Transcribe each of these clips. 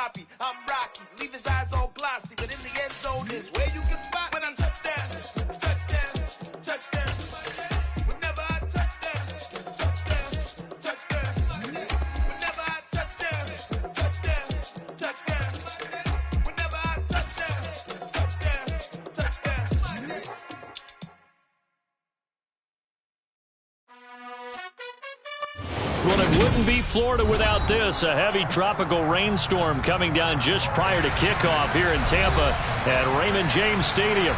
sloppy. I'm rocky, leave his eyes all glossy, but in the end zone is where you can spot when I touchdown, touchdown, touchdown. Whenever I touchdown, touchdown, touchdown. Whenever I touchdown, touchdown, touchdown. Whenever I touchdown, touchdown, touchdown. Well, it wouldn't be Florida without this. A heavy tropical rainstorm coming down just prior to kickoff here in Tampa at Raymond James Stadium.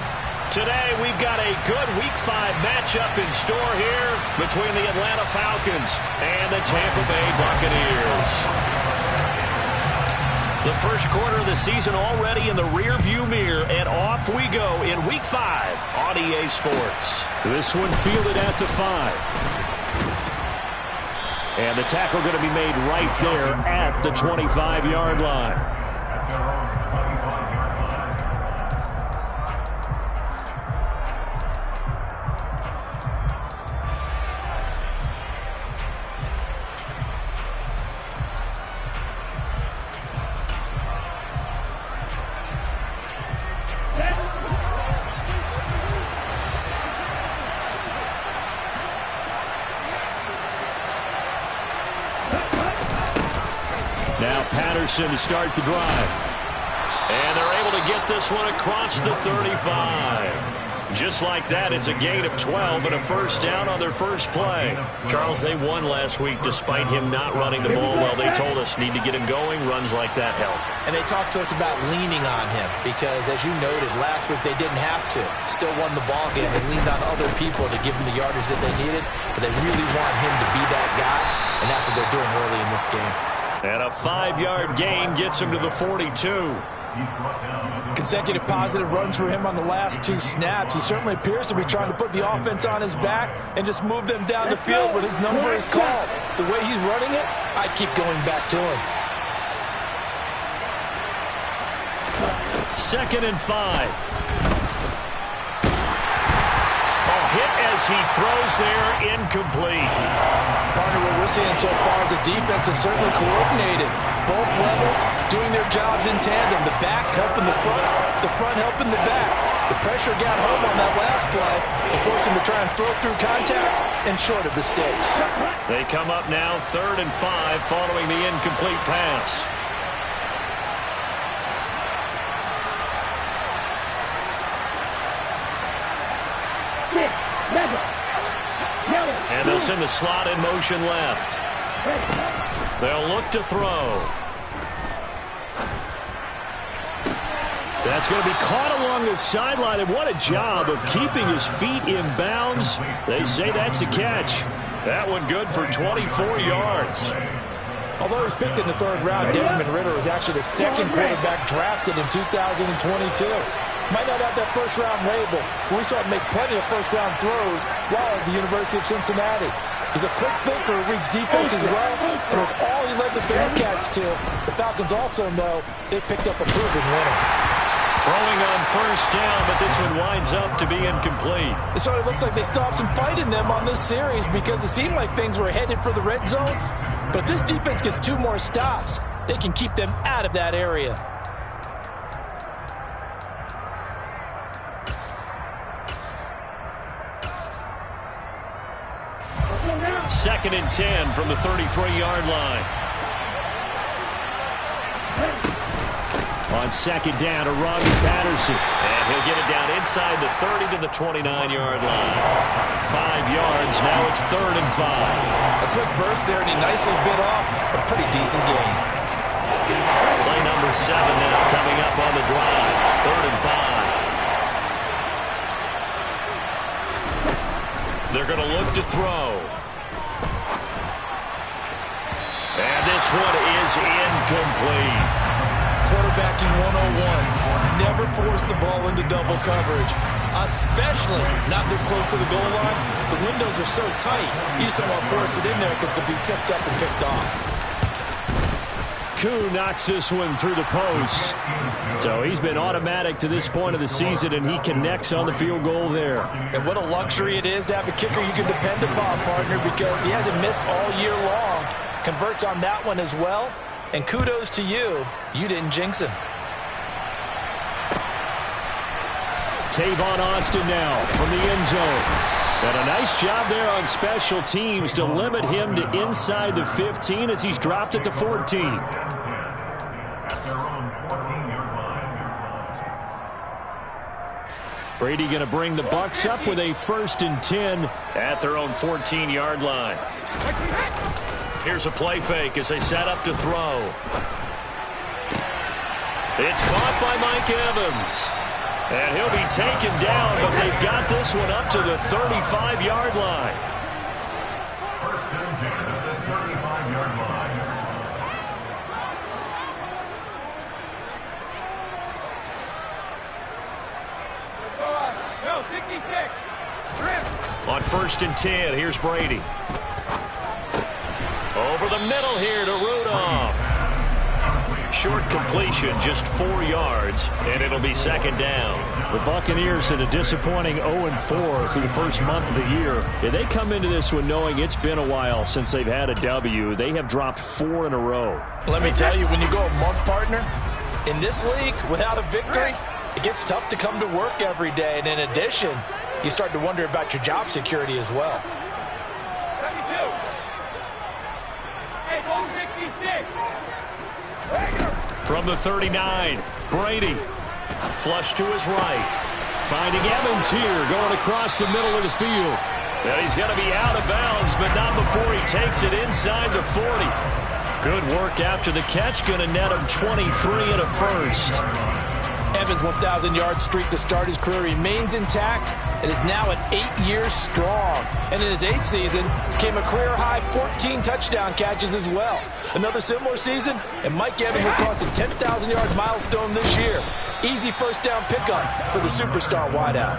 Today, we've got a good Week 5 matchup in store here between the Atlanta Falcons and the Tampa Bay Buccaneers. The first quarter of the season already in the rearview mirror, and off we go in Week 5 on EA Sports. This one fielded at the 5. And the tackle going to be made right there at the 25-yard line. Now Patterson to start the drive. And they're able to get this one across the 35. Just like that, it's a gain of 12 and a first down on their first play. Charles, they won last week despite him not running the ball well. They told us need to get him going. Runs like that help. And they talked to us about leaning on him because, as you noted, last week they didn't have to. Still won the ball game. They leaned on other people to give them the yardage that they needed. But they really want him to be that guy, and that's what they're doing early in this game. And a 5-yard gain gets him to the 42. Consecutive positive runs for him on the last 2 snaps. He certainly appears to be trying to put the offense on his back and just move them down the field, but his number is called. The way he's running it, I keep going back to him. 2nd and 5. Hit as he throws there, incomplete. Partner, what we're seeing so far is the defense is certainly coordinated. Both levels doing their jobs in tandem. The back helping the front helping the back. The pressure got home on that last play and forced him to try and throw through contact and short of the sticks. They come up now 3rd and 5 following the incomplete pass. And they'll send the slot in motion left. They'll look to throw. That's going to be caught along the sideline, and what a job of keeping his feet in bounds. They say that's a catch. That one good for 24 yards. Although he was picked in the 3rd round, Desmond Ridder was actually the 2nd quarterback drafted in 2022. Might not have that first-round label, but we saw him make plenty of first-round throws while at the University of Cincinnati. He's a quick thinker who reads defense as well, and with all he led the Bearcats to, the Falcons also know they picked up a proven winner. Throwing on first down, but this one winds up to be incomplete. It sort of looks like they stopped some fight in them on this series because it seemed like things were headed for the red zone. But if this defense gets 2 more stops, they can keep them out of that area. 2nd and 10 from the 33-yard line. On 2nd down to Robbie Patterson. And he'll get it down inside the 30 to the 29-yard line. 5 yards. Now it's 3rd and 5. A quick burst there, and he nicely bit off a pretty decent gain. Play number 7 now coming up on the drive. 3rd and 5. They're going to look to throw. And this one is incomplete. Quarterbacking 101. Never force the ball into double coverage, especially not this close to the goal line. The windows are so tight, you just don't want to force it in there because it could be tipped up and picked off. Koo knocks this one through the post. So he's been automatic to this point of the season, and he connects on the field goal there. And what a luxury it is to have a kicker you can depend upon, partner, because he hasn't missed all year long. Converts on that one as well. And kudos to you. You didn't jinx him. Tavon Austin now from the end zone. And a nice job there on special teams to limit him to inside the 15 as he's dropped at the 14. Brady going to bring the Bucs up with a 1st and 10 at their own 14-yard line. Here's a play fake as they set up to throw. It's caught by Mike Evans. And he'll be taken down, but they've got this one up to the 35-yard line. First and 10 at the 35-yard line. Go, 66. On 1st and 10, here's Brady. Over the middle here to Rudolph. Short completion, just 4 yards, and it'll be 2nd down. The Buccaneers in a disappointing 0-4 through the first month of the year. If they come into this one knowing it's been a while since they've had a W, they have dropped 4 in a row. Let me tell you, when you go a month, partner, in this league, without a victory, it gets tough to come to work every day. And in addition, you start to wonder about your job security as well. 72. Hey, 166. From the 39, Brady. Flush to his right. Finding Evans here, going across the middle of the field. And he's going to be out of bounds, but not before he takes it inside the 40. Good work after the catch, going to net him 23 and a 1st. Evans' 1,000-yard streak to start his career remains intact and is now at 8 years strong. And in his 8th season, came a career-high 14 touchdown catches as well. Another similar season, and Mike Evans will cross the 10,000-yard milestone this year. Easy first down pickup for the superstar wideout.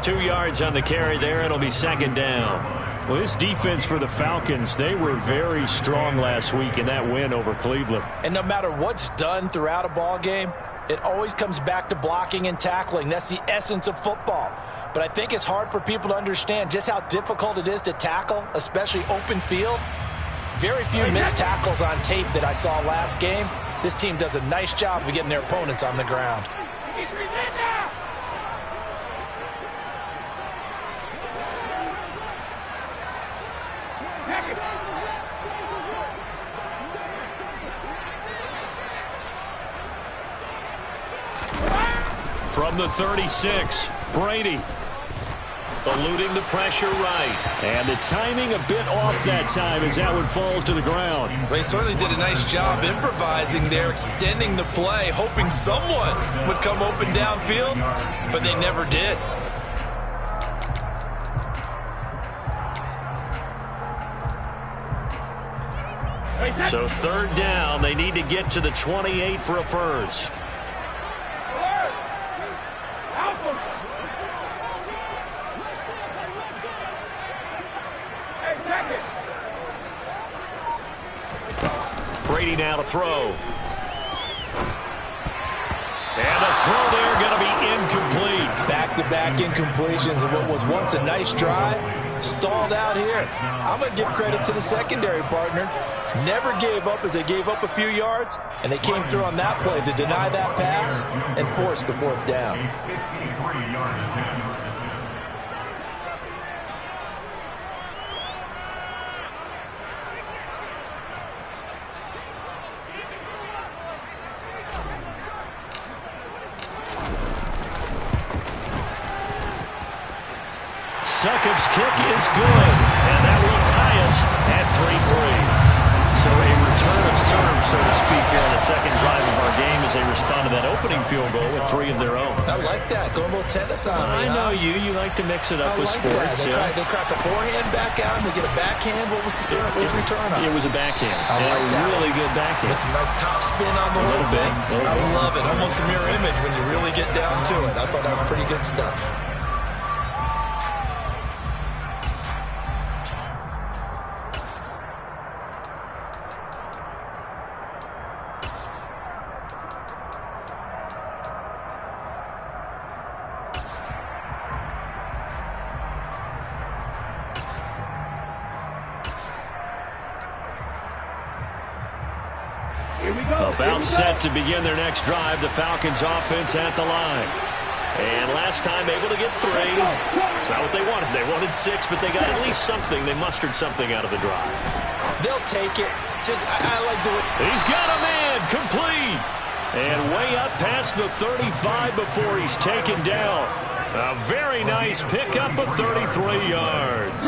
2 yards on the carry there. It'll be 2nd down. Well, this defense for the Falcons, they were very strong last week in that win over Cleveland. And no matter what's done throughout a ball game, it always comes back to blocking and tackling. That's the essence of football. But I think it's hard for people to understand just how difficult it is to tackle, especially open field. Very few missed tackles on tape that I saw last game. This team does a nice job of getting their opponents on the ground. From the 36, Brady. Eluding the pressure right. And the timing a bit off that time as that one falls to the ground. They certainly did a nice job improvising there, extending the play, hoping someone would come open downfield, but they never did. So 3rd down, they need to get to the 28 for a 1st. Brady now to throw. And the throw there going to be incomplete. Back-to-back incompletions of what was once a nice drive. Stalled out here. I'm going to give credit to the secondary partner. Never gave up as they gave up a few yards, and they came through on that play to deny that pass and force the 4th down. 53-yard attempt. Succop's kick is good, and that will tie us at 3-3. So a return of serve, so to speak, here on the 2nd drive of our game as they respond to that opening field goal with 3 of their own. I like that. Going a little tennis on me. I know you. You like to mix it up with like sports. That. They crack a forehand back out, and they get a backhand. What was the serve? What was the return on? It was a backhand. I like a that. really good backhand. With some nice top spin on the whole thing. I love it. Almost a mirror image when you really get down to it. I thought that was pretty good stuff. About set to begin their next drive. The Falcons offense at the line. And last time able to get 3. It's not what they wanted. They wanted 6, but they got at least something. They mustered something out of the drive. They'll take it. I like the way. He's got a man. Complete. And way up past the 35 before he's taken down. A very nice pickup of 33 yards.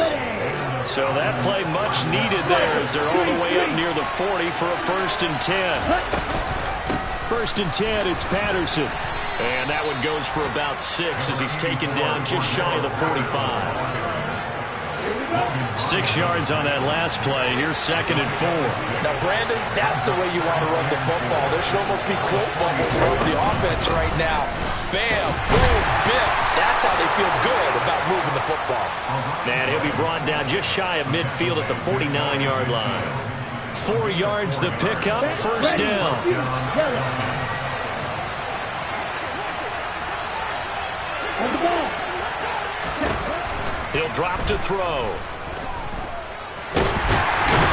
So that play much needed there as they're all the way up near the 40 for a 1st and 10. 1st and 10, it's Patterson. And that one goes for about 6 as he's taken down just shy of the 45. 6 yards on that last play. Here's 2nd and 4. Now, Brandon, that's the way you want to run the football. There should almost be quote bubbles on the offense right now. Bam, boom, biff. That's how they feel good about moving the football. And he'll be brought down just shy of midfield at the 49-yard line. 4 yards the pickup, 1st down. He'll drop to throw.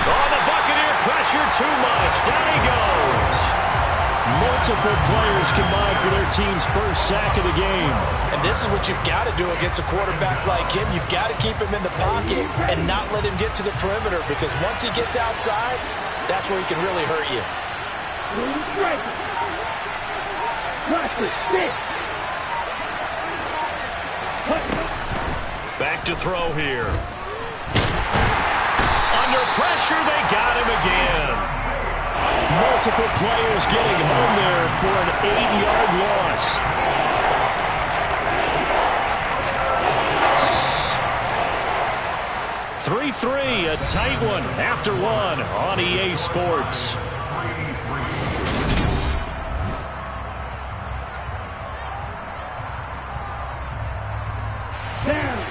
Oh, the Buccaneer pressure too much. Down he goes. Multiple players combined for their team's first sack of the game. And this is what you've got to do against a quarterback like him. You've got to keep him in the pocket and not let him get to the perimeter, because once he gets outside, that's where he can really hurt you. Back to throw here. Under pressure, they got him again. Multiple players getting home there for an 8-yard loss. (3-3), a tight one after 1 on EA Sports.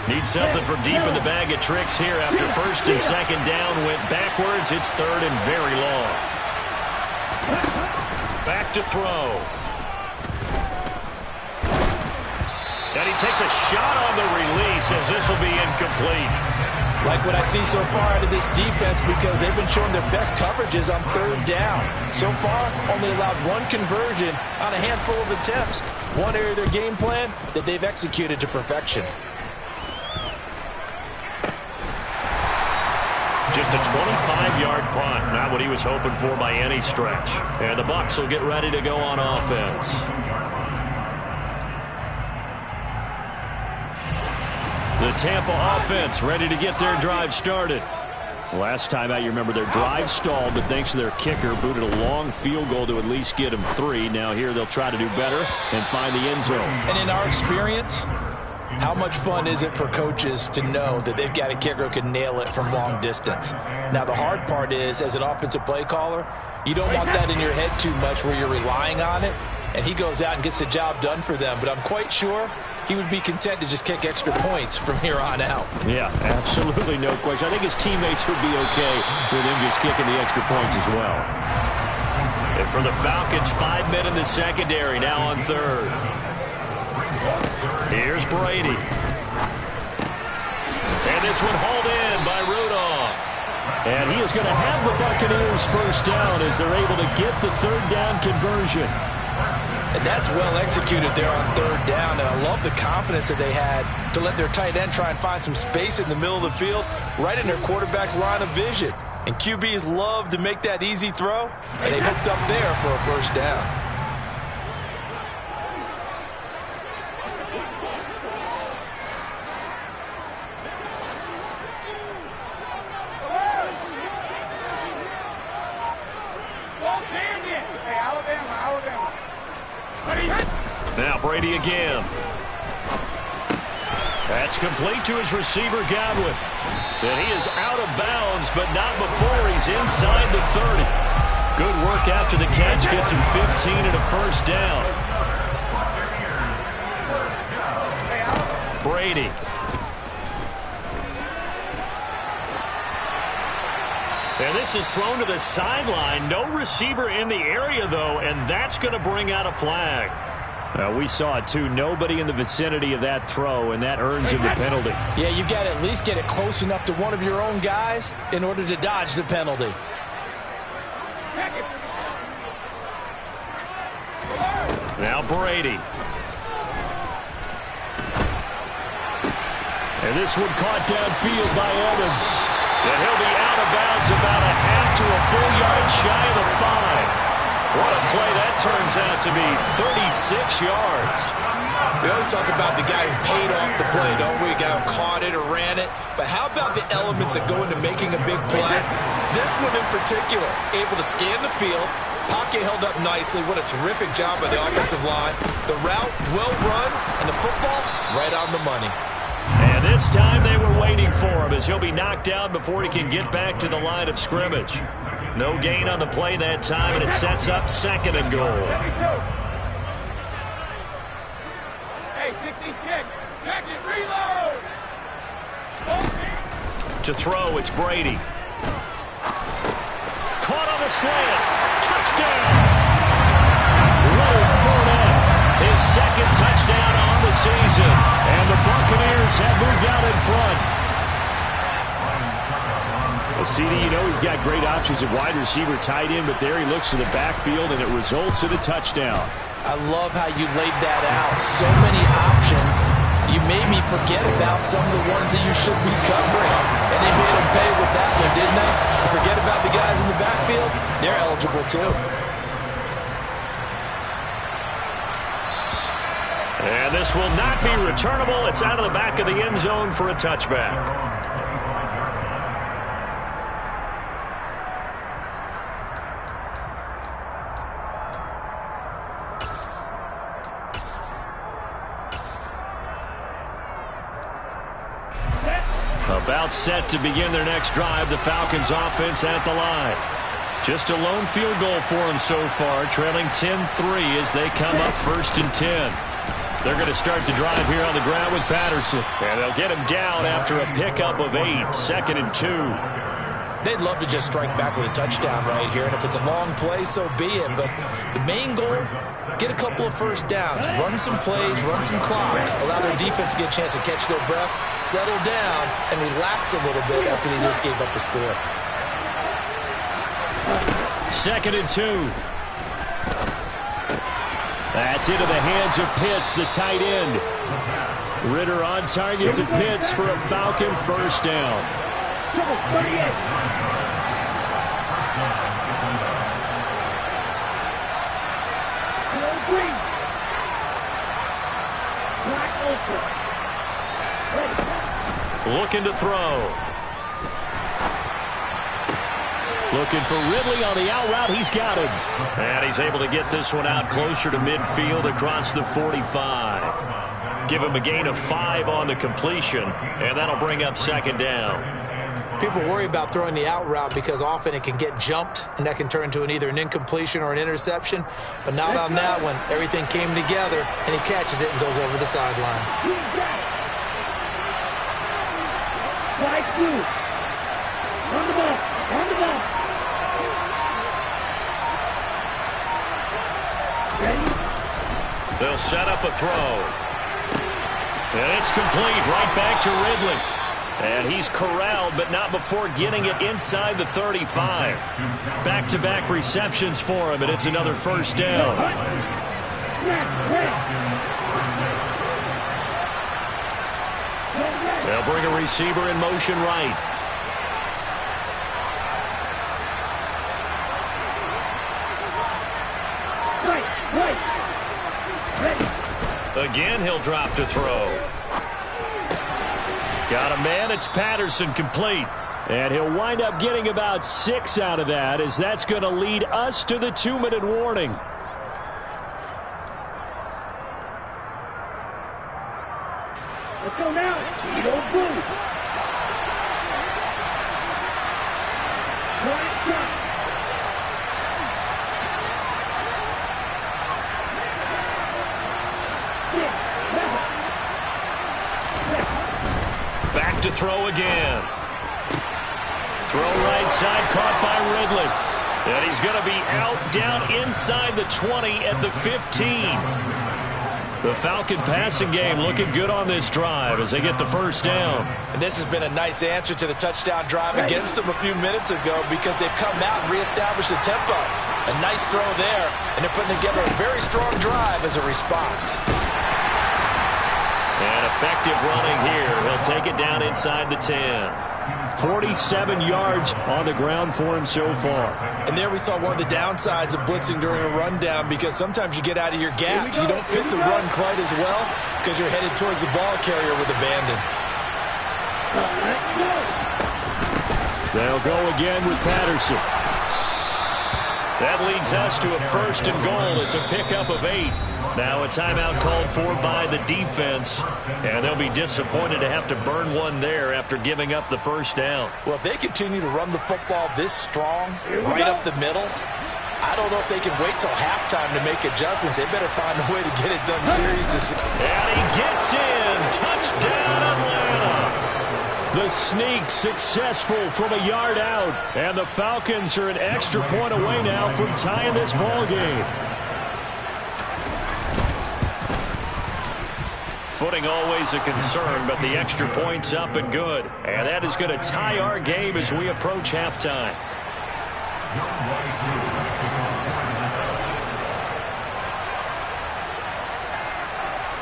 Need something for deep in the bag of tricks here after 1st and 2nd down. Went backwards. It's 3rd and very long. Back to throw. And he takes a shot on the release as this will be incomplete. Like what I see so far out of this defense, because they've been showing their best coverages on 3rd down. So far, only allowed 1 conversion on a handful of attempts. One area of their game plan that they've executed to perfection. Just a 25-yard punt. Not what he was hoping for by any stretch. And the Bucs will get ready to go on offense. The Tampa offense ready to get their drive started. Last time out, you remember their drive stalled, but thanks to their kicker, booted a long field goal to at least get them 3. Now here they'll try to do better and find the end zone. And in our experience, how much fun is it for coaches to know that they've got a kicker who can nail it from long distance? Now, the hard part is, as an offensive play caller, you don't want that in your head too much where you're relying on it, and he goes out and gets the job done for them. But I'm quite sure he would be content to just kick extra points from here on out. Yeah, absolutely no question. I think his teammates would be okay with him just kicking the extra points as well. And for the Falcons, 5 men in the secondary, now on 3rd. Here's Brady. And this one hauled in by Rudolph. And he is going to have the Buccaneers first down as they're able to get the 3rd down conversion. And that's well executed there on 3rd down. And I love the confidence that they had to let their tight end try and find some space in the middle of the field, right in their quarterback's line of vision. And QBs love to make that easy throw, and they hooked up there for a 1st down. Now Brady again. That's complete to his receiver, Godwin. And he is out of bounds, but not before he's inside the 30. Good work after the catch. Gets him 15 and a 1st down. Brady. And this is thrown to the sideline. No receiver in the area, though, and that's going to bring out a flag. We saw it, too. Nobody in the vicinity of that throw, and that earns him the penalty. Yeah, you've got to at least get it close enough to one of your own guys in order to dodge the penalty. Now Brady. And this one caught downfield by Evans. And he'll be out of bounds about a half to a full yard shy of the 5. What a play that turns out to be, 36 yards. We always talk about the guy who paid off the play, don't we? The guy who caught it or ran it. But how about the elements that go into making a big play? This one in particular, able to scan the field, pocket held up nicely. What a terrific job by the offensive line. The route, well run, and the football, right on the money. And this time they were waiting for him as he'll be knocked down before he can get back to the line of scrimmage. No gain on the play that time, and it sets up 2nd and goal. Hey, 16 kick. Back it, reload. To throw, it's Brady. Caught on the slant. Touchdown. Leonard Fournette, his 2nd touchdown on the season. And the Buccaneers have moved out in front. Well, CD, you know he's got great options at wide receiver, tight end, but there he looks to the backfield, and it results in a touchdown. I love how you laid that out. So many options. You made me forget about some of the ones that you should be covering. And they made him pay with that one, didn't they? Forget about the guys in the backfield. They're eligible, too. And this will not be returnable. It's out of the back of the end zone for a touchback. About set to begin their next drive, the Falcons offense at the line. Just a lone field goal for them so far, trailing 10-3 as they come up 1st and 10. They're going to start the drive here on the ground with Patterson. And they'll get him down after a pickup of 8, 2nd and 2. They'd love to just strike back with a touchdown right here, and if it's a long play, so be it. But the main goal, get a couple of first downs, run some plays, run some clock, allow their defense to get a chance to catch their breath, settle down, and relax a little bit after they just gave up a score. 2nd and 2. That's into the hands of Pitts, the tight end. Ritter on target to Pitts for a Falcon first down. Looking to throw. Looking for Ridley on the out route. He's got him. And he's able to get this one out closer to midfield across the 45. Give him a gain of 5 on the completion, and that'll bring up 2nd down. People worry about throwing the out route because often it can get jumped, and that can turn into either an incompletion or an interception. But not on that one. Everything came together, and he catches it and goes over the sideline. Strike 2. On the ball. On the ball. They'll set up a throw. And it's complete right back to Ridley. And he's corralled, but not before getting it inside the 35. Back-to-back receptions for him, and it's another first down. They'll bring a receiver in motion right. Again, he'll drop to throw. Got a man. It's Patterson, complete. And he'll wind up getting about 6 out of that, as that's going to lead us to the 2-minute warning. Let's go now. Don't move. Back to throw again. Throw right side, caught by Ridley. And he's going to be out down inside the 20 at the 15. The Falcon passing game looking good on this drive as they get the first down. And this has been a nice answer to the touchdown drive against them a few minutes ago because they've come out and reestablished the tempo. A nice throw there, and they're putting together a very strong drive as a response. And effective running here. He'll take it down inside the 10. 47 yards on the ground for him so far. And there we saw one of the downsides of blitzing during a rundown, because sometimes you get out of your gaps. You don't fit the run quite as well because you're headed towards the ball carrier with abandon. They'll go again with Patterson. That leads us to a 1st and goal. It's a pickup of 8. Now a timeout called for by the defense, and they'll be disappointed to have to burn one there after giving up the first down. Well, if they continue to run the football this strong, right up the middle, I don't know if they can wait till halftime to make adjustments. They better find a way to get it done series to series. And he gets in. Touchdown, Atlanta. The sneak successful from a yard out, and the Falcons are an extra point away now from tying this ball game. Footing always a concern, but the extra point's up and good. And that is going to tie our game as we approach halftime.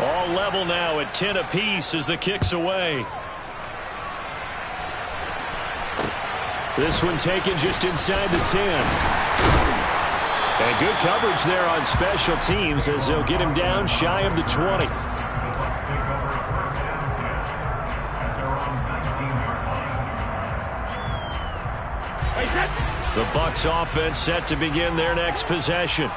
All level now at 10 apiece as the kick's away. This one taken just inside the 10. And good coverage there on special teams as they'll get him down shy of the 20. The Bucs offense set to begin their next possession.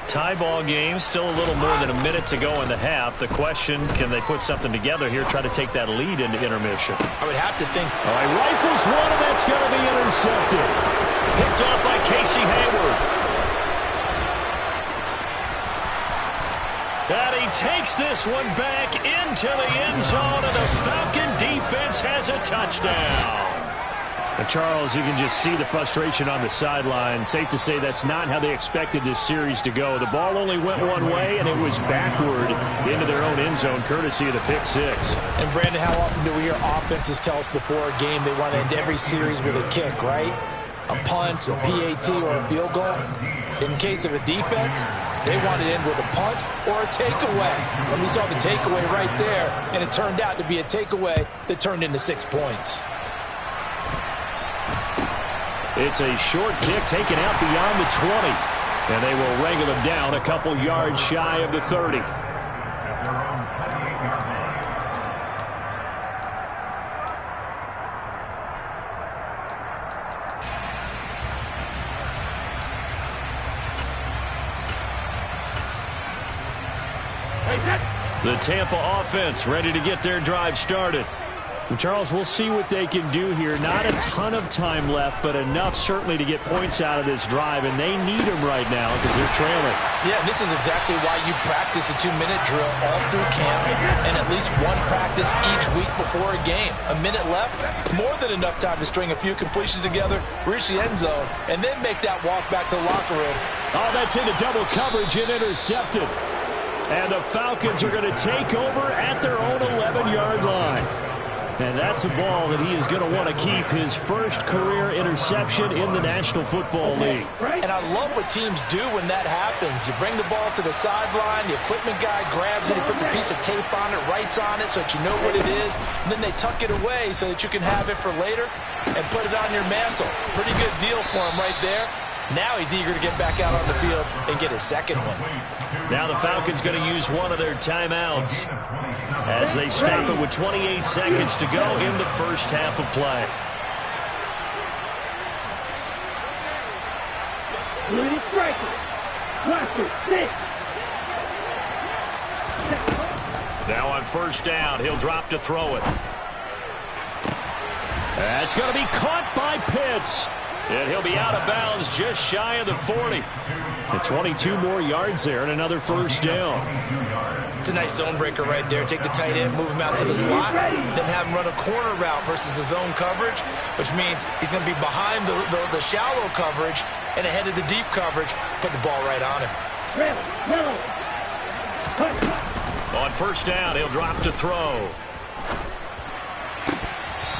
Tie ball game, still a little more than a minute to go in the half. The question, can they put something together here, try to take that lead into intermission? I would have to think. All right, rifles one, and that's going to be intercepted. Picked off by Casey Hayward. And he takes this one back into the end zone, and the Falcon defense has a touchdown. And Charles, you can just see the frustration on the sideline. Safe to say that's not how they expected this series to go. The ball only went one way, and it was backward into their own end zone, courtesy of the pick six. And, Brandon, how often do we hear offenses tell us before a game they want to end every series with a kick, right? A punt, a PAT, or a field goal. In case of a defense, they want to end with a punt or a takeaway. And we saw the takeaway right there, and it turned out to be a takeaway that turned into 6 points. It's a short kick taken out beyond the 20. And they will wrangle him down a couple yards shy of the 30. The Tampa offense ready to get their drive started. And Charles, we'll see what they can do here. Not a ton of time left, but enough certainly to get points out of this drive, and they need them right now because they're trailing. Yeah, this is exactly why you practice a 2-minute drill all through camp and at least one practice each week before a game. A minute left, more than enough time to string a few completions together, reach the end zone, and then make that walk back to the locker room. Oh, that's into double coverage and intercepted. And the Falcons are going to take over at their own 11-yard line. And that's a ball that he is going to want to keep, his first career interception in the National Football League. And I love what teams do when that happens. You bring the ball to the sideline, the equipment guy grabs it, he puts a piece of tape on it, writes on it so that you know what it is, and then they tuck it away so that you can have it for later and put it on your mantle. Pretty good deal for him right there. Now he's eager to get back out on the field and get his second one. Now the Falcons going to use one of their timeouts as they stop it with 28 seconds to go in the first half of play. Now on first down, he'll drop to throw it. That's going to be caught by Pitts. And he'll be out of bounds just shy of the 40. And 22 more yards there and another first down. It's a nice zone breaker right there. Take the tight end, move him out to the slot, then have him run a corner route versus the zone coverage, which means he's going to be behind the shallow coverage and ahead of the deep coverage. Put the ball right on him. On first down, he'll drop to throw.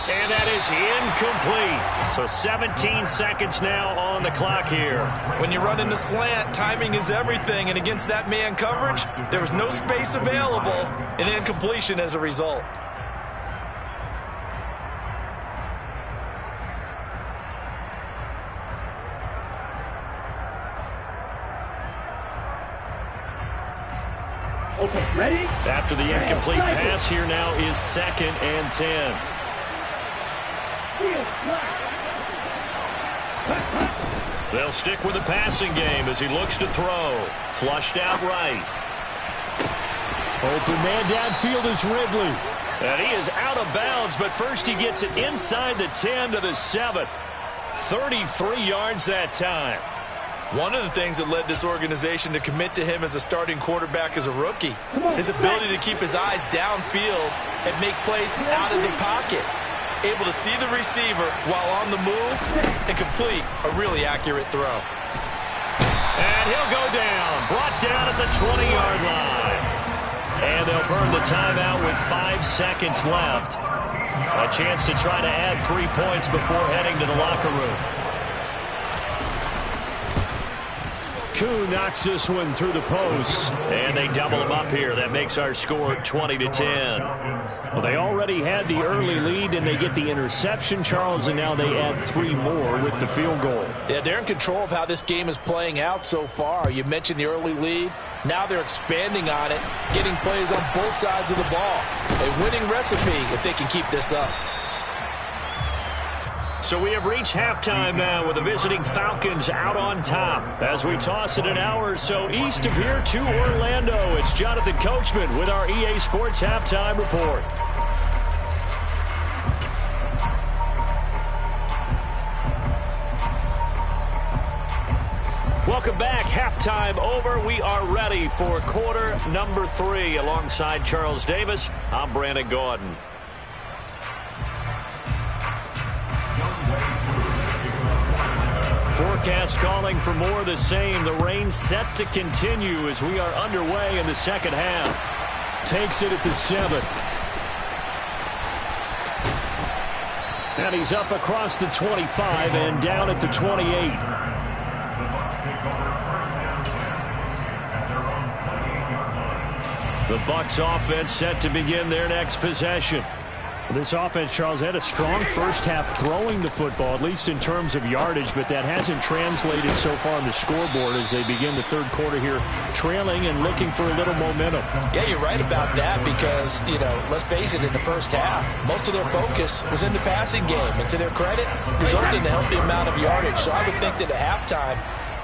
And that is incomplete. So 17 seconds now on the clock here. When you run into slant, timing is everything. And against that man coverage, there was no space available. An incompletion as a result. Okay, ready? After the incomplete pass, here now is 2nd and 10. They'll stick with the passing game as he looks to throw. Flushed out right. Open man downfield is Ridley. And he is out of bounds, but first he gets it inside the 10 to the 7. 33 yards that time. One of the things that led this organization to commit to him as a starting quarterback as a rookie, his ability to keep his eyes downfield and make plays out of the pocket. Able to see the receiver while on the move and complete a really accurate throw. And he'll go down, brought down at the 20-yard line. And they'll burn the timeout with 5 seconds left. A chance to try to add 3 points before heading to the locker room. Koo knocks this one through the post. And they double him up here. That makes our score 20-10. Well, they already had the early lead, and they get the interception, Charles, and now they add 3 more with the field goal. Yeah, they're in control of how this game is playing out so far. You mentioned the early lead. Now they're expanding on it, getting plays on both sides of the ball. A winning recipe if they can keep this up. So we have reached halftime now with the visiting Falcons out on top. As we toss it an hour or so east of here to Orlando, it's Jonathan Coachman with our EA Sports Halftime Report. Welcome back. Halftime over. We are ready for quarter number 3. Alongside Charles Davis, I'm Brandon Gordon. Forecast calling for more of the same. The rain set to continue as we are underway in the second half. Takes it at the 7. And he's up across the 25 and down at the 28. The Bucs offense set to begin their next possession. This offense, Charles, had a strong first half throwing the football, at least in terms of yardage, but that hasn't translated so far on the scoreboard as they begin the third quarter here, trailing and looking for a little momentum. Yeah, you're right about that because, let's face it, in the first half, most of their focus was in the passing game. And to their credit, resulted in a healthy amount of yardage. So I would think that at halftime,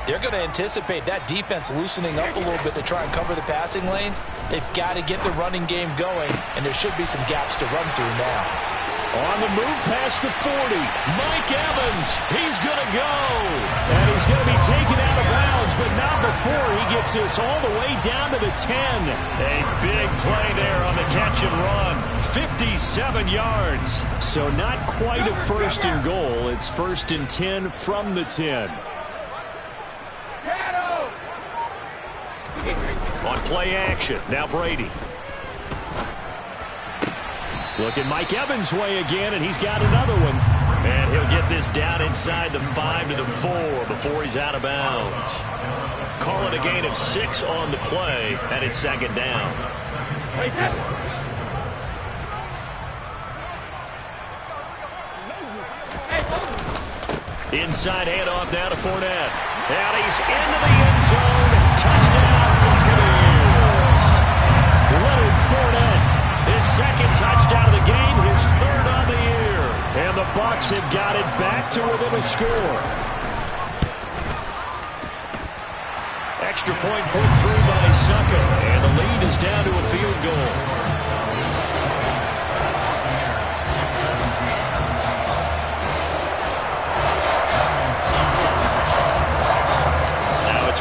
they're going to anticipate that defense loosening up a little bit to try and cover the passing lanes. They've got to get the running game going, and there should be some gaps to run through now. On the move past the 40. Mike Evans, he's going to go. And he's going to be taken out of bounds, but not before he gets this all the way down to the 10. A big play there on the catch and run. 57 yards. So not quite a first and goal. It's 1st and 10 from the 10. On play action, now Brady. Look at Mike Evans' way again, and he's got another one. And he'll get this down inside the 5 to the 4 before he's out of bounds. Call it a gain of 6 on the play, and it's 2nd down. Inside handoff now to Fournette. And he's into the end zone. Touchdown, Buccaneers. Leonard Fournette. His 2nd touchdown of the game, his 3rd on the year. And the Bucs have got it back to within a score. Extra point put through by Sucker. And the lead is down to a field goal.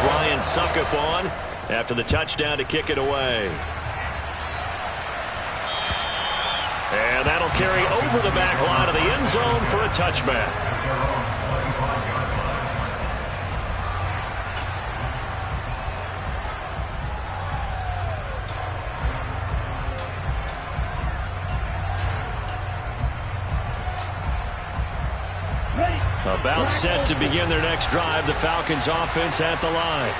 Ryan Suckup on after the touchdown to kick it away. And that'll carry over the back line of the end zone for a touchback. About set to begin their next drive, the Falcons offense at the line.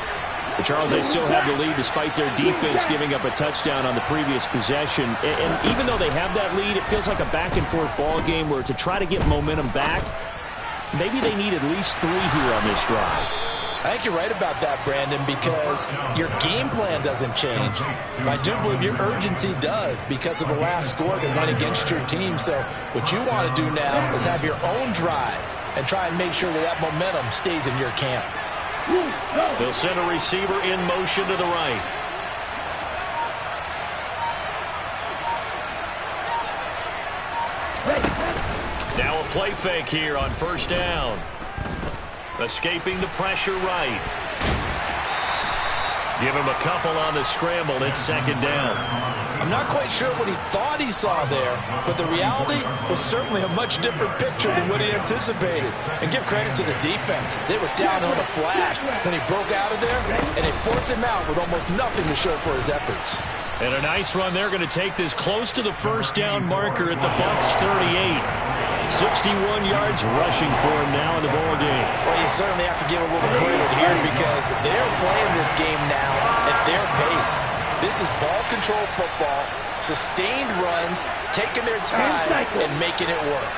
But Charles, they still have the lead despite their defense giving up a touchdown on the previous possession. And even though they have that lead, it feels like a back-and-forth ball game where to try to get momentum back, maybe they need at least 3 here on this drive. I think you're right about that, Brandon, because your game plan doesn't change. I do believe your urgency does because of the last score that went against your team. So what you want to do now is have your own drive and try and make sure that that momentum stays in your camp. They'll send a receiver in motion to the right. Now a play fake here on first down. Escaping the pressure right. Give him a couple on the scramble. It's second down. I'm not quite sure what he thought he saw there, but the reality was certainly a much different picture than what he anticipated. And give credit to the defense. They were down on a flash when he broke out of there, and they forced him out with almost nothing to show for his efforts. And a nice run. They're going to take this close to the first down marker at the Bucs 38. 61 yards rushing for him now in the ball game. Well, you certainly have to give a little credit here because they're playing this game now at their pace. This is ball control football, sustained runs, taking their time and making it work.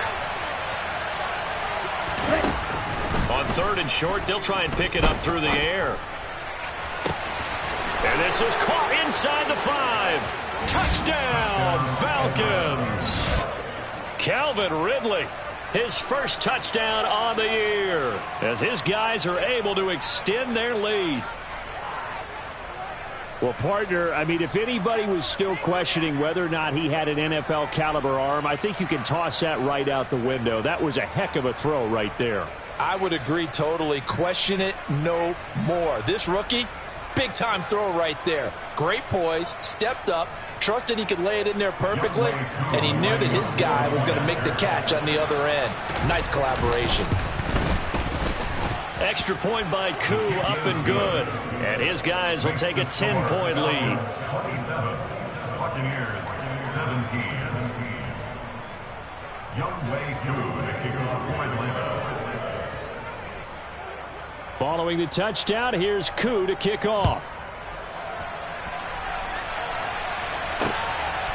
On third and short, they'll try and pick it up through the air. And this is caught inside the 5. Touchdown, Falcons. Calvin Ridley, his first touchdown on the year, as his guys are able to extend their lead. Well, partner, I mean, if anybody was still questioning whether or not he had an NFL caliber arm, I think you can toss that right out the window. That was a heck of a throw right there. I would agree totally. Question it no more. This rookie, big-time throw right there. Great poise, stepped up, trusted he could lay it in there perfectly, and he knew that his guy was going to make the catch on the other end. Nice collaboration. Extra point by Koo, up and good. And his guys will take a 10-point lead. 27, Buccaneers 17. Youngway Koo to kick off for Atlanta. Following the touchdown, here's Koo to kick off.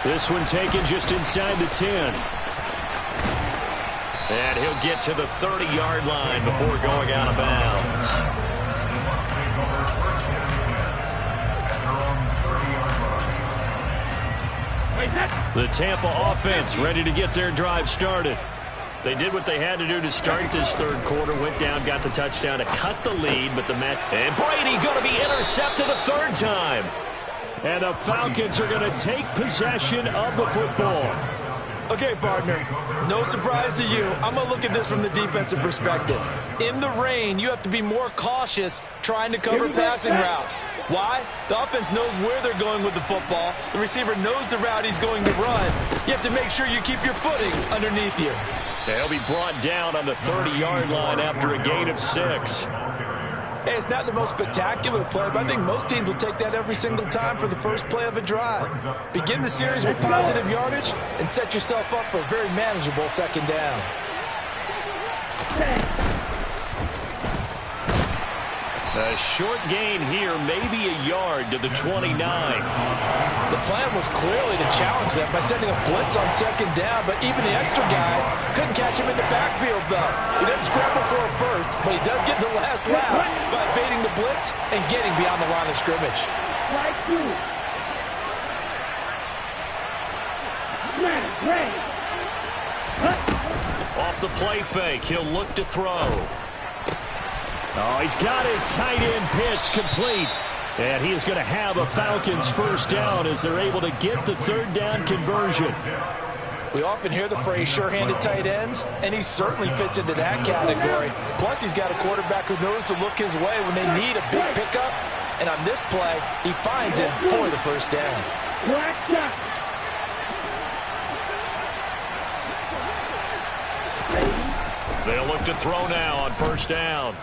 This one taken just inside the 10. And he'll get to the 30-yard line before going out of bounds. The Tampa offense ready to get their drive started. They did what they had to do to start this third quarter. Went down, got the touchdown to cut the lead, but and Brady going to be intercepted a third time. And the Falcons are going to take possession of the football. Okay, partner, no surprise to you. I'm going to look at this from the defensive perspective. In the rain, you have to be more cautious trying to cover passing routes. Why? The offense knows where they're going with the football. The receiver knows the route he's going to run. You have to make sure you keep your footing underneath you. They'll be brought down on the 30-yard line after a gain of 6. Hey, it's not the most spectacular play, but I think most teams will take that every single time for the first play of a drive. Begin the series with positive yardage and set yourself up for a very manageable second down. A short gain here, maybe a yard to the 29. The plan was clearly to challenge them by sending a blitz on second down, but even the extra guys couldn't catch him in the backfield, though. He didn't scramble for it first, but he does get the last lap by evading the blitz and getting beyond the line of scrimmage. Off the play fake, he'll look to throw. Oh, he's got his tight end pitch complete. And he is going to have a Falcons first down as they're able to get the third down conversion. We often hear the phrase sure-handed tight ends, and he certainly fits into that category. Plus, he's got a quarterback who knows to look his way when they need a big pickup. And on this play, he finds him for the first down. They'll look to throw now on first down.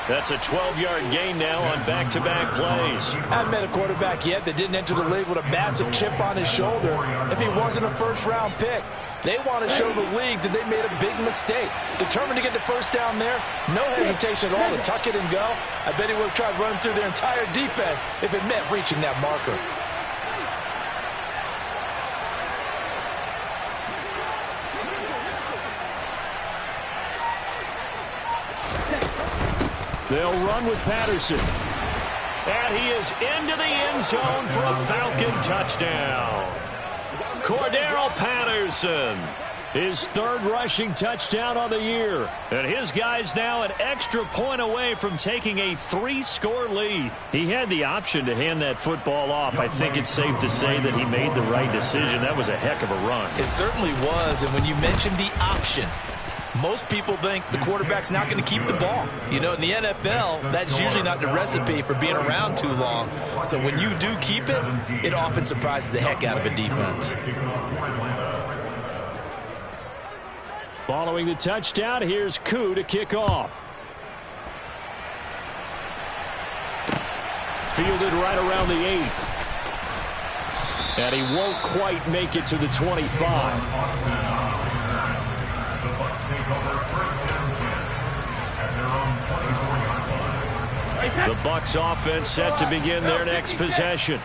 That's a 12-yard gain now on back-to-back plays. I haven't met a quarterback yet that didn't enter the league with a massive chip on his shoulder if he wasn't a first-round pick. They want to show the league that they made a big mistake. Determined to get the first down there, no hesitation at all to tuck it and go. I bet he would have tried running through their entire defense if it meant reaching that marker. They'll run with Patterson. And he is into the end zone for a Falcon touchdown. Cordero Patterson. His third rushing touchdown on the year. And his guys now an extra point away from taking a 3-score lead. He had the option to hand that football off. I think it's safe to say that he made the right decision. That was a heck of a run. It certainly was. And when you mentioned the option, most people think the quarterback's not going to keep the ball. You know, in the NFL, that's usually not the recipe for being around too long. So when you do keep it, it often surprises the heck out of a defense. Following the touchdown, here's Koo to kick off. Fielded right around the 8. And he won't quite make it to the 25. The Bucs offense set to begin their next possession.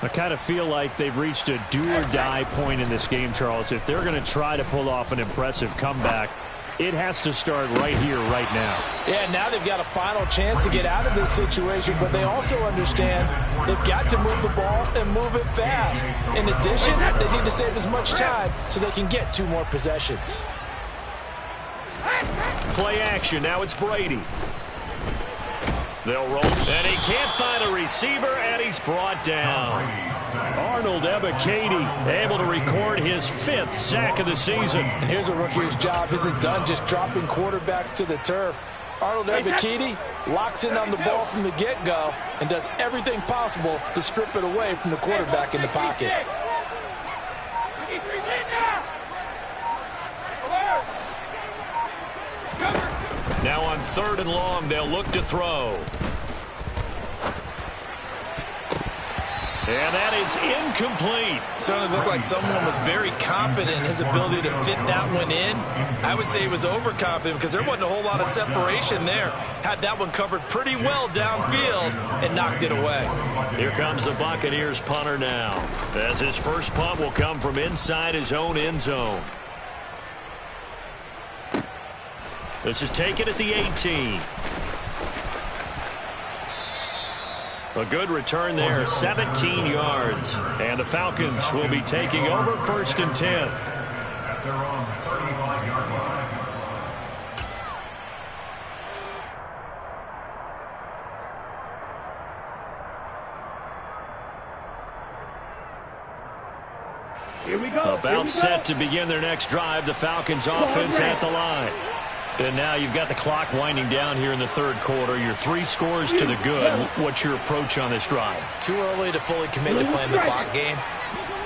I kind of feel like they've reached a do-or-die point in this game, Charles. If they're going to try to pull off an impressive comeback, it has to start right here, right now. Yeah, now they've got a final chance to get out of this situation, but they also understand they've got to move the ball and move it fast. In addition, they need to save as much time so they can get 2 more possessions. Play action. Now it's Brady. They'll roll, and he can't find a receiver, and he's brought down. Arnold Ebiketie able to record his 5th sack of the season. And here's a rookie whose job isn't done just dropping quarterbacks to the turf. Arnold Ebiketie locks in on the ball from the get-go and does everything possible to strip it away from the quarterback in the pocket. Now on 3rd and long, they'll look to throw. And that is incomplete. Certainly looked like someone was very confident in his ability to fit that one in. I would say he was overconfident because there wasn't a whole lot of separation there. Had that one covered pretty well downfield and knocked it away. Here comes the Buccaneers punter now, as his first punt will come from inside his own end zone. This is taken at the 18. A good return there, 17 yards. And the Falcons will be taking over 1st and 10. At their own 35-yard line. Here we go. About set to begin their next drive. The Falcons offense at the line. And now you've got the clock winding down here in the 3rd quarter. You're 3 scores to the good. What's your approach on this drive? Too early to fully commit to playing the clock game.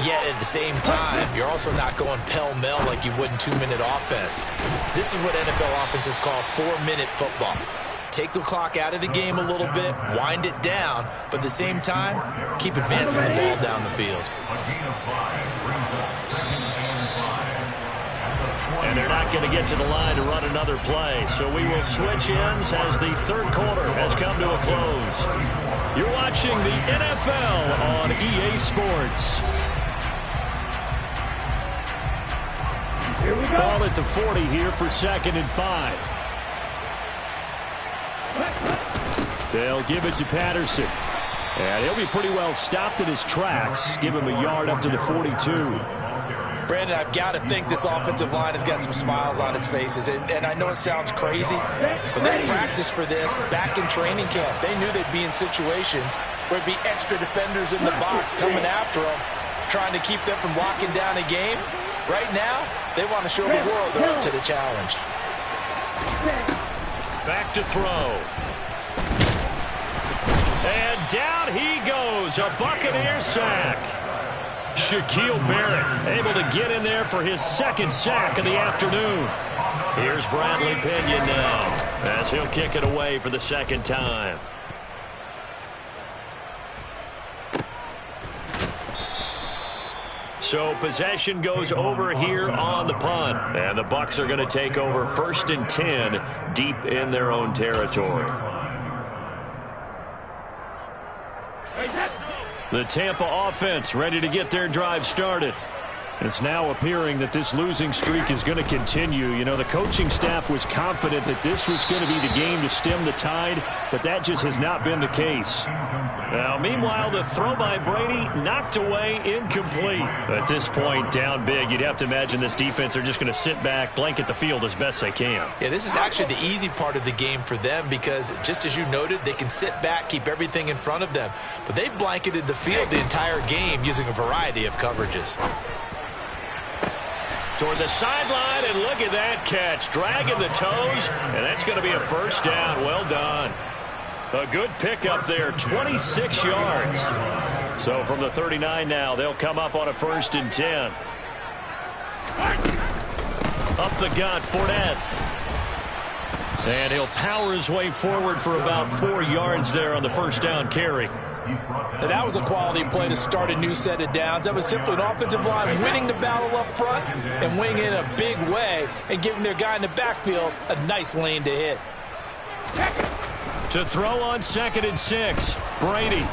Yet at the same time, you're also not going pell-mell like you would in 2-minute offense. This is what NFL offenses call 4-minute football. Take the clock out of the game a little bit, wind it down, but at the same time, keep advancing the ball down the field. And they're not going to get to the line to run another play. So we will switch ends as the 3rd quarter has come to a close. You're watching the NFL on EA Sports. Here we go. Ball at the 40 here for 2nd and 5. They'll give it to Patterson. And he'll be pretty well stopped in his tracks. Give him a yard up to the 42. Brandon, I've got to think this offensive line has got some smiles on its faces. And I know it sounds crazy, but they practiced for this back in training camp. They knew they'd be in situations where it'd be extra defenders in the box coming after them, trying to keep them from locking down a game. Right now, they want to show the world they're up to the challenge. Back to throw. And down he goes. A Buccaneer sack. Shaquille Barrett able to get in there for his 2nd sack of the afternoon. Here's Bradley Pinion now as he'll kick it away for the second time. So possession goes over here on the punt. And the Bucs are going to take over 1st and 10 deep in their own territory. The Tampa offense ready to get their drive started. It's now appearing that this losing streak is going to continue. You know, the coaching staff was confident that this was going to be the game to stem the tide, but that just has not been the case. Now, meanwhile, the throw by Brady knocked away, incomplete. At this point, down big, you'd have to imagine this defense are just going to sit back, blanket the field as best they can. Yeah, this is actually the easy part of the game for them because, just as you noted, they can sit back, keep everything in front of them. But they've blanketed the field the entire game using a variety of coverages. Toward the sideline, and look at that catch. Dragging the toes, and that's going to be a first down. Well done. A good pickup there, 26 yards. So from the 39 now, they'll come up on a 1st and 10. Up the gut, Fournette. And he'll power his way forward for about 4 yards there on the first down carry. And that was a quality play to start a new set of downs. That was simply an offensive line winning the battle up front and winning in a big way and giving their guy in the backfield a nice lane to hit. To throw on 2nd and 6, Brady.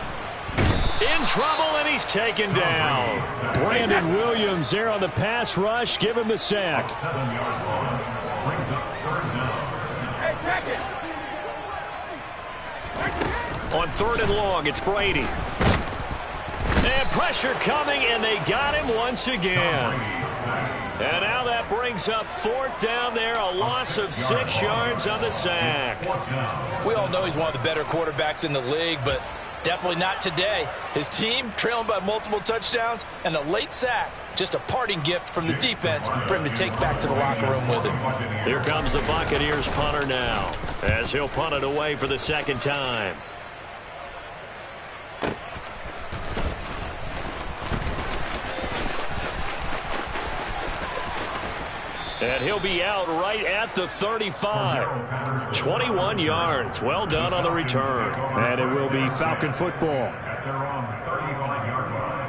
In trouble, and he's taken down. Brandon Williams there on the pass rush. Give him the sack. 7-yard loss. Brings up 3rd down. On 3rd and long, it's Brady. And pressure coming, and they got him once again. And now that brings up 4th down there, a loss of 6 yards on the sack. We all know he's one of the better quarterbacks in the league, but definitely not today. His team trailing by multiple touchdowns and a late sack. Just a parting gift from the defense for him to take back to the locker room with him. Here comes the Buccaneers punter now as he'll punt it away for the second time. And he'll be out right at the 35. 21 yards. Well done on the return. And it will be Falcon football. They're on the 35-yard line.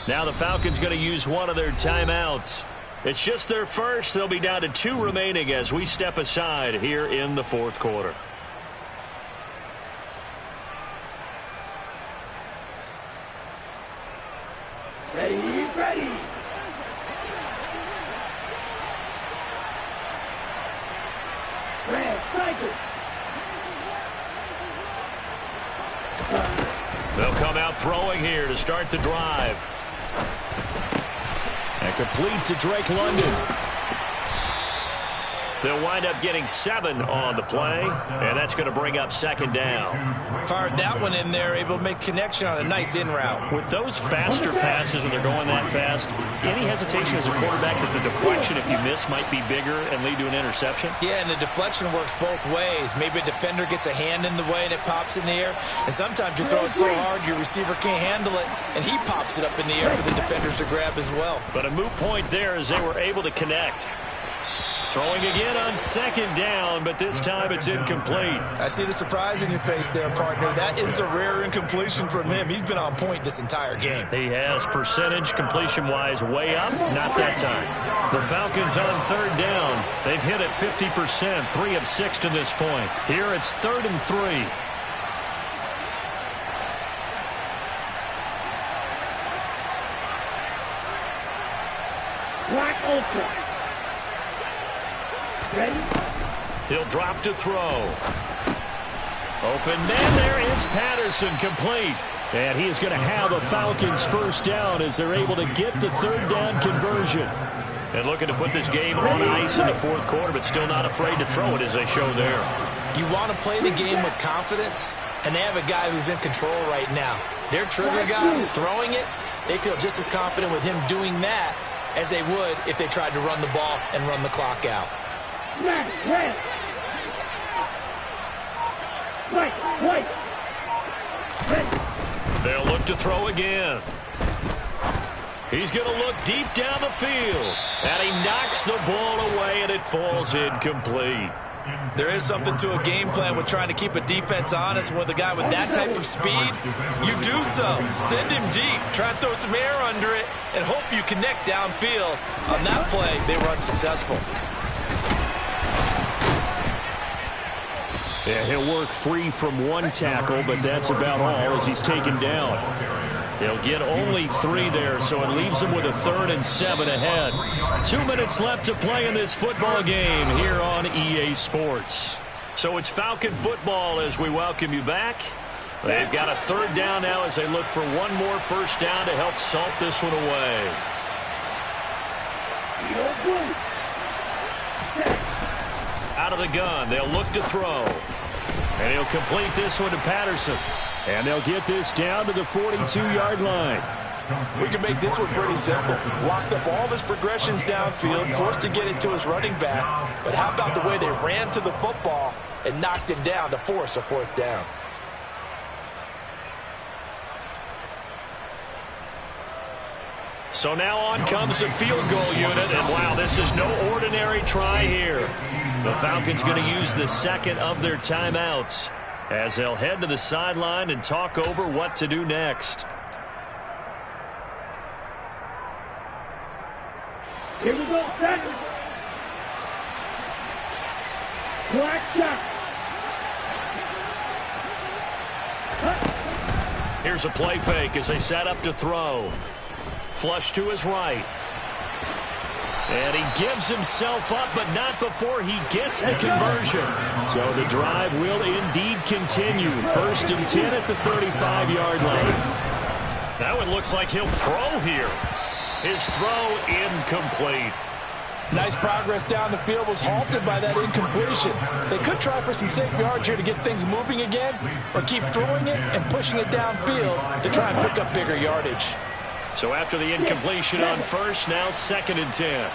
Now the Falcons going to use one of their timeouts. It's just their first. They'll be down to 2 remaining as we step aside here in the 4th quarter. Ready. Red, striker. They'll come out throwing here to start the drive. And complete to Drake London. They'll wind up getting 7 on the play, and that's going to bring up 2nd down. Fired that one in there, able to make connection on a nice in route. With those faster passes when they're going that fast, any hesitation as a quarterback that the deflection, if you miss, might be bigger and lead to an interception? Yeah, and the deflection works both ways. Maybe a defender gets a hand in the way and it pops in the air. And sometimes you throw it so hard your receiver can't handle it, and he pops it up in the air for the defenders to grab as well. But a moot point there as they were able to connect. Throwing again on 2nd down, but this time it's incomplete. I see the surprise in your face there, partner. That is a rare incompletion from him. He's been on point this entire game. He has percentage completion-wise way up, not that time. The Falcons on 3rd down. They've hit it 50%, 3 of 6 to this point. Here it's 3rd and 3. Black Ultra. Ready? He'll drop to throw. Open man, there is Patterson, complete. And he is going to have a Falcons first down as they're able to get the third down conversion. And looking to put this game on ice in the fourth quarter, but still not afraid to throw it as they show there. You want to play the game with confidence, and they have a guy who's in control right now. Their trigger guy throwing it, they feel just as confident with him doing that as they would if they tried to run the ball and run the clock out. They'll look to throw again. He's going to look deep down the field. And he knocks the ball away, and it falls incomplete. There is something to a game plan with trying to keep a defense honest. With a guy with that type of speed, you do so. Send him deep. Try and throw some air under it and hope you connect downfield. On that play, they were unsuccessful. Yeah, he'll work free from one tackle, but that's about all as he's taken down. They'll get only 3 there, so it leaves them with a 3rd and 7 ahead. 2 minutes left to play in this football game here on EA Sports. So it's Falcon football as we welcome you back. They've got a 3rd down now as they look for one more first down to help salt this one away. Out of the gun, they'll look to throw. And he'll complete this one to Patterson. And they'll get this down to the 42-yard line. We can make this one pretty simple. Locked up all of his progressions downfield, forced to get it to his running back. But how about the way they ran to the football and knocked him down to force a 4th down? So now on comes the field goal unit, and wow, this is no ordinary try here. The Falcons going to use the 2nd of their timeouts as they'll head to the sideline and talk over what to do next. Here we go, second. Black shot. Here's a play fake as they set up to throw. Flush to his right. And he gives himself up, but not before he gets the conversion. So the drive will indeed continue. 1st and 10 at the 35-yard line. Now it looks like he'll throw here. His throw incomplete. Nice progress down the field was halted by that incompletion. They could try for some safe yards here to get things moving again, or keep throwing it and pushing it downfield to try and pick up bigger yardage. So after the incompletion on 1st, now 2nd and 10.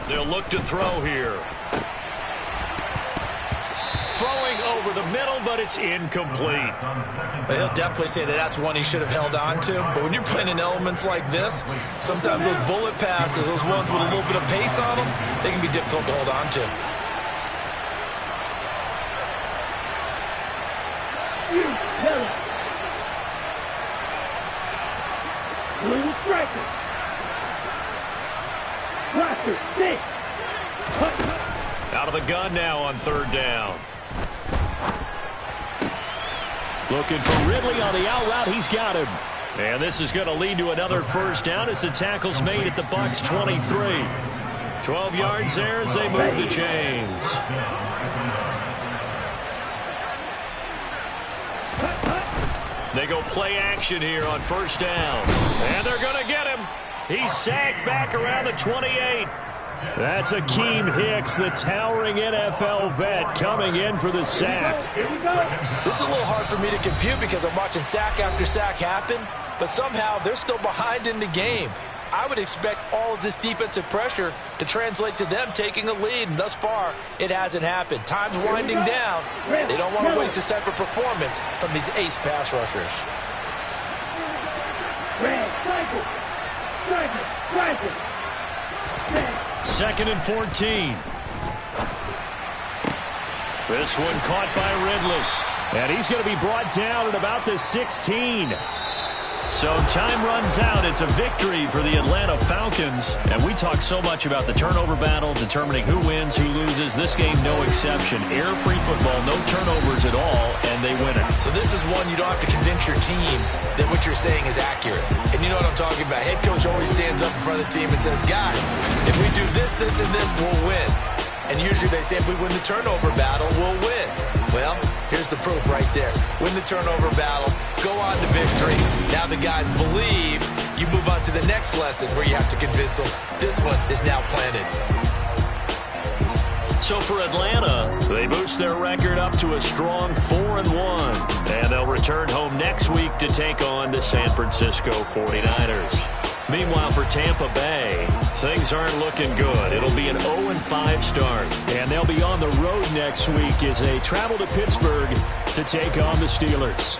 They'll look to throw here. Throwing over the middle, but it's incomplete. He'll definitely say that that's one he should have held on to. But when you're playing in elements like this, sometimes those bullet passes, those ones with a little bit of pace on them, they can be difficult to hold on to. Out of the gun now on 3rd down. Looking for Ridley on the out route. He's got him. And this is going to lead to another first down as the tackle's made at the Bucs 23. 12 yards there as they move the chains. They go play action here on 1st down. And they're going to get him. He's sacked back around the 28. That's Akeem Hicks, the towering NFL vet, coming in for the sack. This is a little hard for me to compute because I'm watching sack after sack happen, but somehow they're still behind in the game. I would expect all of this defensive pressure to translate to them taking a lead, and thus far, it hasn't happened. Time's winding down. They don't want to waste this type of performance from these ace pass rushers. 2nd and 14. This one caught by Ridley. And he's going to be brought down at about the 16. So time runs out. It's a victory for the Atlanta Falcons. And we talk so much about the turnover battle, determining who wins, who loses. This game, no exception. Air-free football, no turnovers at all, and they win it. So this is one you don't have to convince your team that what you're saying is accurate. And you know what I'm talking about. Head coach always stands up in front of the team and says, guys, if we do this, this, and this, we'll win. And usually they say if we win the turnover battle, we'll win. Well, here's the proof right there. Win the turnover battle, go on to victory. Now the guys believe. You move on to the next lesson where you have to convince them. This one is now planted. So for Atlanta, they boost their record up to a strong 4-1. And they'll return home next week to take on the San Francisco 49ers. Meanwhile, for Tampa Bay, things aren't looking good. It'll be an 0-5 start. And they'll be on the road next week as they travel to Pittsburgh to take on the Steelers.